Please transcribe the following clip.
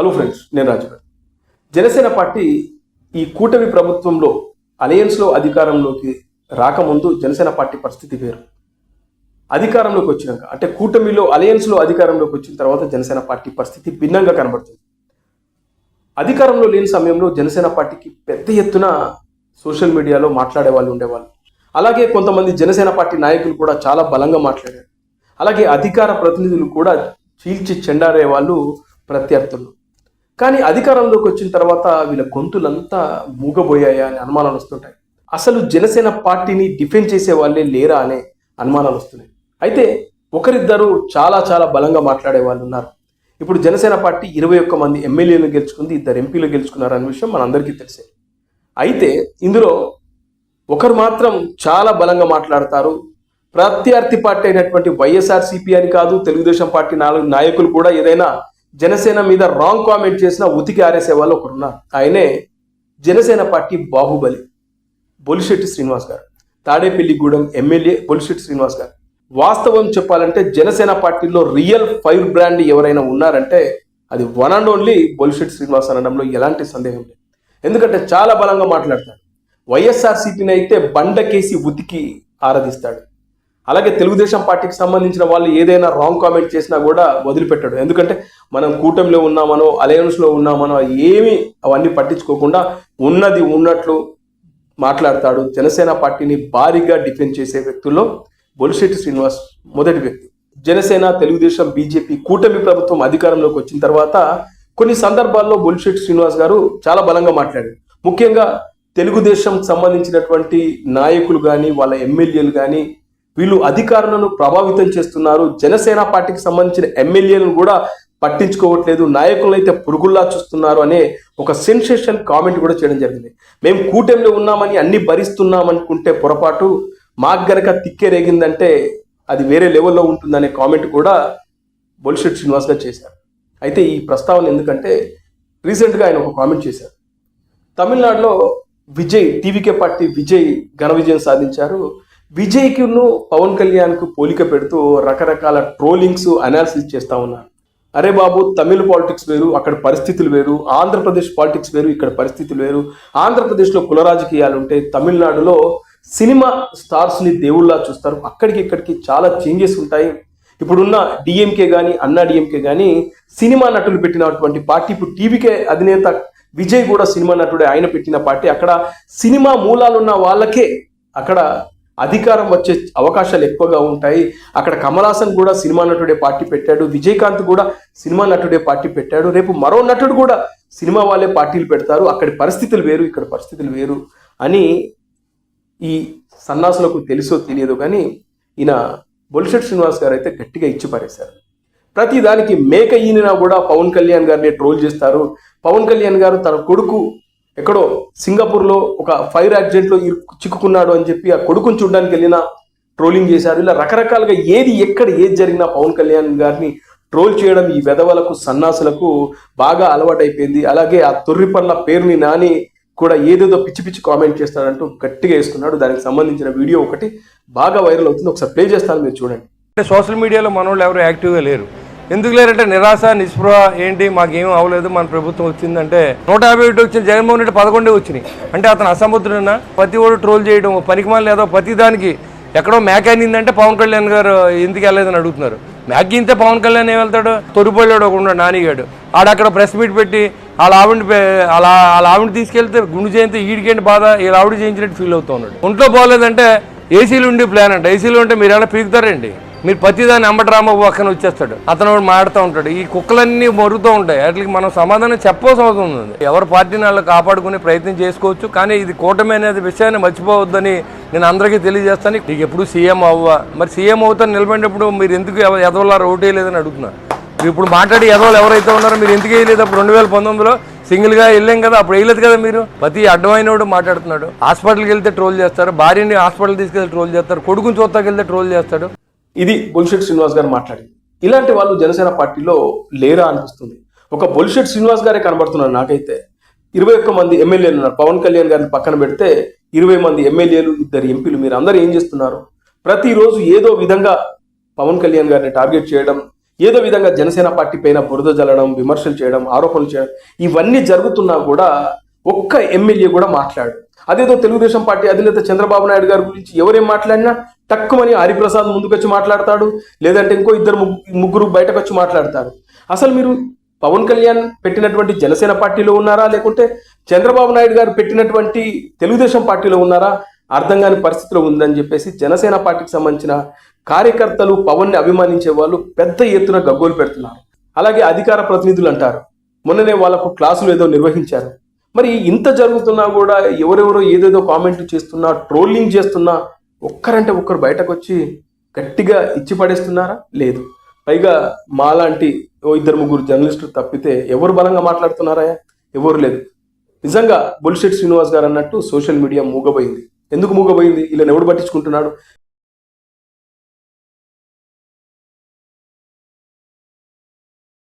Hello friends, నేను రాజు గారు. Janasena party ఈ కూటమి ప్రభుత్వంలో అలయన్స్లో అధికారంలోకి రాకముందు జనసేన పార్టీ పరిస్థితి వేరు. అధికారంలోకి వచ్చినాక అంటే కూటమిలో అలయన్స్లో అధికారంలోకి వచ్చిన తర్వాత జనసేన పార్టీ పరిస్థితి భిన్నంగా కనబడుతుంది. అధికారంలో లేని సమయంలో జనసేన పార్టీకి పెద్ద ఎత్తున సోషల్ మీడియాలో మాట్లాడే వాళ్ళు ఉండేవాళ్ళు. అలాగే కొంతమంది జనసేన పార్టీ నాయకులు కూడా చాలా బలంగా మాట్లాడారు. అలాగే అధికార ప్రతినిధులు కూడా చీల్చి చెండారే వాళ్ళు ప్రత్యర్థులు. కానీ అధికారంలోకి వచ్చిన తర్వాత వీళ్ళ గొంతులంతా మూగబోయాయా అనే అనుమానాలు వస్తుంటాయి. అసలు జనసేన పార్టీని డిఫెండ్ చేసే వాళ్ళే లేరా అనే అనుమానాలు వస్తున్నాయి. అయితే ఒకరిద్దరు చాలా బలంగా మాట్లాడే వాళ్ళు ఉన్నారు. ఇప్పుడు జనసేన పార్టీ 21 మంది ఎమ్మెల్యేలు గెలుచుకుంది, 2 ఎంపీలు గెలుచుకున్నారు అనే విషయం మనందరికీ తెలిసే. అయితే ఇందులో ఒకరు మాత్రం చాలా బలంగా మాట్లాడతారు. ప్రత్యర్థి పార్టీ అయినటువంటి వైఎస్ఆర్సీపీ అని కాదు, తెలుగుదేశం పార్టీ నాయకులు కూడా ఏదైనా జనసేన మీద రాంగ్ కామెంట్ చేసినా ఉతికి ఆరేసే వాళ్ళు ఒకరున్నారు. ఆయనే జనసేన పార్టీ బాహుబలి బొలిశెట్టి శ్రీనివాస్ గారు, తాడేపల్లిగూడెం ఎమ్మెల్యే బొలిశెట్టి శ్రీనివాస్ గారు. వాస్తవం చెప్పాలంటే జనసేన పార్టీలో రియల్ ఫైర్ బ్రాండ్ ఎవరైనా ఉన్నారంటే అది one and only Bolisetti Srinivas అనడంలో ఎలాంటి సందేహం లేదు. ఎందుకంటే చాలా బలంగా మాట్లాడతాడు. వైఎస్ఆర్సీపీని అయితే బండకేసి ఉతికి ఆరాధిస్తాడు. అలాగే తెలుగుదేశం పార్టీకి సంబంధించిన వాళ్ళు ఏదైనా రాంగ్ కామెంట్ చేసినా కూడా వదిలిపెట్టాడు. ఎందుకంటే మనం కూటమిలో ఉన్నామనో అలయన్స్లో ఉన్నామనో ఏమీ అవన్నీ పట్టించుకోకుండా ఉన్నది ఉన్నట్లు మాట్లాడతాడు. జనసేన పార్టీని భారీగా డిఫెండ్ చేసే వ్యక్తుల్లో బొలిశెట్టి శ్రీనివాస్ మొదటి వ్యక్తి. జనసేన, తెలుగుదేశం, బీజేపీ కూటమి ప్రభుత్వం అధికారంలోకి వచ్చిన తర్వాత కొన్ని సందర్భాల్లో బొలిశెట్టి శ్రీనివాస్ గారు చాలా బలంగా మాట్లాడారు. ముఖ్యంగా తెలుగుదేశం సంబంధించినటువంటి నాయకులు కానీ వాళ్ళ ఎమ్మెల్యేలు కానీ వీళ్ళు అధికారులను ప్రభావితం చేస్తున్నారు, జనసేన పార్టీకి సంబంధించిన ఎమ్మెల్యేలను కూడా పట్టించుకోవట్లేదు, నాయకులను అయితే పురుగుల్లా చూస్తున్నారు అనే ఒక సెన్సేషన్ కామెంట్ కూడా చేయడం జరిగింది. మేము కూటమిలో ఉన్నామని అన్ని భరిస్తున్నామనుకుంటే పొరపాటు, మాకు గనక తిక్కెరేగిందంటే అది వేరే లెవెల్లో ఉంటుందనే కామెంట్ కూడా బొలిశెట్టి శ్రీనివాస్ గారు చేశారు. అయితే ఈ ప్రస్తావన ఎందుకంటే రీసెంట్గా ఆయన ఒక కామెంట్ చేశారు. తమిళనాడులో విజయ్, టీవీకే పార్టీ విజయ్ ఘన విజయం సాధించారు. విజయ్కిను పవన్ కళ్యాణ్కు పోలిక పెడుతూ రకరకాల ట్రోలింగ్స్ అనాలిసిస్ చేస్తూ ఉన్నారు. అరే బాబు, తమిళ పాలిటిక్స్ వేరు, అక్కడ పరిస్థితులు వేరు, ఆంధ్రప్రదేశ్ పాలిటిక్స్ వేరు, ఇక్కడ పరిస్థితులు వేరు. ఆంధ్రప్రదేశ్లో కుల రాజకీయాలు ఉంటాయి, తమిళనాడులో సినిమా స్టార్స్ని దేవుళ్ళలా చూస్తారు, అక్కడికి ఇక్కడికి చాలా చేంజెస్ ఉంటాయి. ఇప్పుడున్న డిఎంకే కానీ అన్నా డిఎంకే కానీ సినిమా నటులు పెట్టినటువంటి పార్టీ. ఇప్పుడు టీవీకే అధినేత విజయ్ కూడా సినిమా నటుడే, ఆయన పెట్టిన పార్టీ. అక్కడ సినిమా మూలాలున్న వాళ్ళకే అక్కడ అధికారం వచ్చే అవకాశాలు ఎక్కువగా ఉంటాయి. అక్కడ కమల్ హాసన్ కూడా సినిమా నటుడే పార్టీ పెట్టాడు, విజయకాంత్ కూడా సినిమా నటుడే పార్టీ పెట్టాడు, రేపు మరో నటుడు కూడా సినిమా వాళ్ళే పార్టీలు పెడతారు. అక్కడి పరిస్థితులు వేరు, ఇక్కడ పరిస్థితులు వేరు అని ఈ సన్నాసులకు తెలుసో తెలియదు కానీ ఈయన బొలిశెట్టి శ్రీనివాస్ గారు అయితే గట్టిగా ఇచ్చి పారేశారు. ప్రతి దానికి మేక ఈయన కూడా పవన్ కళ్యాణ్ గారిని ట్రోల్ చేస్తారు. పవన్ కళ్యాణ్ గారు తన కొడుకు ఎక్కడో సింగపూర్లో ఒక ఫైర్ యాక్సిడెంట్లో చిక్కుకున్నాడు అని చెప్పి ఆ కొడుకుని చూడడానికి వెళ్ళినా ట్రోలింగ్ చేశారు. ఇలా రకరకాలుగా ఎక్కడ ఏది జరిగినా పవన్ కళ్యాణ్ గారిని ట్రోల్ చేయడం ఈ వెధవలకు, సన్నాసులకు బాగా అలవాటైపోయింది. అలాగే ఆ తొర్రిపర్ల పేరుని నాని కూడా ఏదేదో పిచ్చి కామెంట్ చేస్తాడంటూ గట్టిగా వేసుకున్నాడు. దానికి సంబంధించిన వీడియో ఒకటి బాగా వైరల్ అవుతుంది, ఒకసారి ప్లే చేస్తాను, మీరు చూడండి. సోషల్ మీడియాలో మనోళ్ళు ఎవరు యాక్టివ్గా లేరు. ఎందుకు లేరంటే నిరాశ, నిస్పృహ, ఏంటి మాకేం అవ్వలేదు, మన ప్రభుత్వం వచ్చిందంటే 151 వచ్చిన జగన్మోహన్ రెడ్డి 11 వచ్చినాయి అంటే అతను అసమర్థుడన్నా? ప్రతి ఓడు ట్రోల్ చేయడం, పనికిమాలి లేదో ప్రతి దానికి ఎక్కడో మ్యాక్ అయిందంటే పవన్ కళ్యాణ్ గారు ఎందుకు వెళ్ళలేదని అడుగుతున్నారు. మ్యాక్ ఇంతే పవన్ కళ్యాణ్ ఏం వెళ్తాడు? తొరిపోయాడు ఒక ఉన్నాడు నానిగాడు, ఆడక్కడ ప్రెస్ మీట్ పెట్టి వాళ్ళ ఆవిడ తీసుకెళ్తే గుండు చేయితే ఈడికేంటి బాధ, వీళ్ళ ఆవిడ చేయించినట్టు ఫీల్ అవుతూ ఉన్నాడు. ఒంట్లో బాగోలేదంటే ఏసీలు ఉండి ప్లాన్ అంట. ఏసీలు ఉంటే మీరు ఎలా పీకుతారండి? మీరు ప్రతిదాన్ని అంబటరామ పక్కన వచ్చేస్తాడు, అతను మాడుతూ ఉంటాడు. ఈ కుక్కలన్నీ మరుగుతూ ఉంటాయి. వాటికి మనం సమాధానం చెప్పవలసిన అవసరం ఉంది. ఎవరి పార్టీని వాళ్ళు కాపాడుకునే ప్రయత్నం చేసుకోవచ్చు, కానీ ఇది కూటమి అనేది విషయాన్ని మర్చిపోవద్దని నేను అందరికీ తెలియజేస్తాను. నీకు ఎప్పుడు సీఎం అవ్వా, మరి సీఎం అవుతాను నిలబడినప్పుడు మీరు ఎందుకు ఎదవలారు ఓటు వేయలేదని అడుగుతున్నా. మీరు ఇప్పుడు మాట్లాడి ఎదవలు ఎవరైతే ఉన్నారో మీరు ఎందుకు వేయలేదు? అప్పుడు 2019లో సింగిల్గా వెళ్ళాం కదా, అప్పుడు వేయలేదు కదా. మీరు ప్రతి అడ్డమైనోడు మాట్లాడుతున్నాడు. హాస్పిటల్కి వెళ్తే ట్రోల్ చేస్తారు, భార్యని హాస్పిటల్ తీసుకెళ్తే ట్రోల్ చేస్తారు, కొడుకుని చూస్తాకి వెళ్తే ట్రోల్ చేస్తాడు. ఇది బొలిశెట్టి శ్రీనివాస్ గారు మాట్లాడింది. ఇలాంటి వాళ్ళు జనసేన పార్టీలో లేరా అనిపిస్తుంది. ఒక బొలిశెట్టి శ్రీనివాస్ గారే కనబడుతున్నారు నాకైతే. 21 మంది ఎమ్మెల్యేలు ఉన్నారు. పవన్ కళ్యాణ్ గారిని పక్కన పెడితే 20 మంది ఎమ్మెల్యేలు, 2 ఎంపీలు. మీరు అందరూ ఏం చేస్తున్నారు? ప్రతిరోజు ఏదో విధంగా పవన్ కళ్యాణ్ గారిని టార్గెట్ చేయడం, ఏదో విధంగా జనసేన పార్టీ పైన బురద జల్లడం, విమర్శలు చేయడం, ఆరోపణలు చేయడం ఇవన్నీ జరుగుతున్నా కూడా ఒక్క ఎమ్మెల్యే కూడా మాట్లాడు. అదేదో తెలుగుదేశం పార్టీ అధినేత చంద్రబాబు నాయుడు గారి గురించి ఎవరేం మాట్లాడినా తక్కువని హరిప్రసాద్ ముందుకొచ్చి మాట్లాడతాడు, లేదంటే ఇంకో ఇద్దరు ముగ్గురు బయటకు వచ్చి మాట్లాడతారు. అసలు మీరు పవన్ కళ్యాణ్ పెట్టినటువంటి జనసేన పార్టీలో ఉన్నారా, లేకుంటే చంద్రబాబు నాయుడు గారు పెట్టినటువంటి తెలుగుదేశం పార్టీలో ఉన్నారా అర్థం కాని పరిస్థితిలో ఉందని చెప్పేసి జనసేన పార్టీకి సంబంధించిన కార్యకర్తలు, పవన్ని అభిమానించే వాళ్ళు పెద్ద ఎత్తున గగ్గోలు పెడుతున్నారు. అలాగే అధికార ప్రతినిధులు అంటారు, మొన్ననే వాళ్ళకు క్లాసులు ఏదో నిర్వహించారు. మరి ఇంత జరుగుతున్నా కూడా ఎవరెవరో ఏదేదో కామెంట్లు చేస్తున్నా, ట్రోలింగ్ చేస్తున్నా ఒక్కరంటే ఒక్కరు బయటకు వచ్చి గట్టిగా ఇచ్చి పడేస్తున్నారా? లేదు. పైగా మాలాంటి ఇద్దరు ముగ్గురు జర్నలిస్టులు తప్పితే ఎవరు బలంగా మాట్లాడుతున్నారా? ఎవరు లేదు. నిజంగా బొలిశెట్టి శ్రీనివాస్ గారు అన్నట్టు సోషల్ మీడియా మూగబోయింది. ఎందుకు మూగబోయింది? ఇలా ఎవడు పట్టించుకుంటున్నాడు?